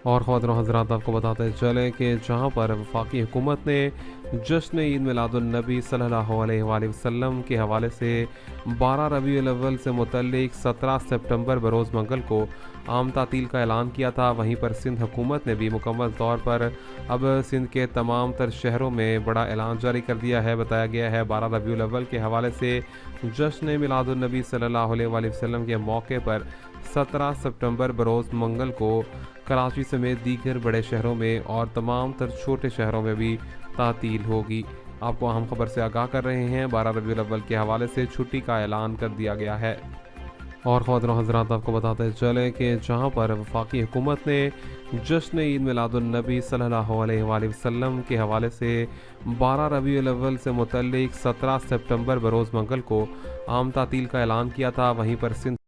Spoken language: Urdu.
اور خواتین و حضرات آپ کو بتاتے چلیں کہ جہاں پر وفاقی حکومت نے جشن عید میلاد النبی صلی اللہ علیہ وآلہ وسلم کے حوالے سے 12 ربیع الاول سے متعلق 17 سپٹمبر بروز منگل کو عام تعطیل کا اعلان کیا تھا، وہیں پر سندھ حکومت نے بھی مکمل طور پر اب سندھ کے تمام تر شہروں میں بڑا اعلان جاری کر دیا ہے۔ بتایا گیا ہے 12 ربیع الاول کے حوالے سے جشن میلاد النبی صلی اللہ علیہ وآلہ وسلم کے موقع پر 17 سپٹمبر بروز منگل کو کراچی سمیت دیگر بڑے شہروں میں اور تمام تر چھوٹے شہروں میں بھی تعطیل ہوگی۔ آپ کو اہم خبر سے آگاہ کر رہے ہیں، 12 ربیع الاول کے حوالے سے چھٹی کا اعلان کر دیا گیا ہے۔ اور خواتین و حضرات آپ کو بتاتے چلیں کہ جہاں پر وفاقی حکومت نے جشن عید میلاد النبی صلی اللہ علیہ وآلہ وسلم کے حوالے سے 12 ربیع الاول سے متعلق 17 سپٹمبر بروز منگل کو عام تعطیل کا اعلان کیا تھا، وہیں پر سندھ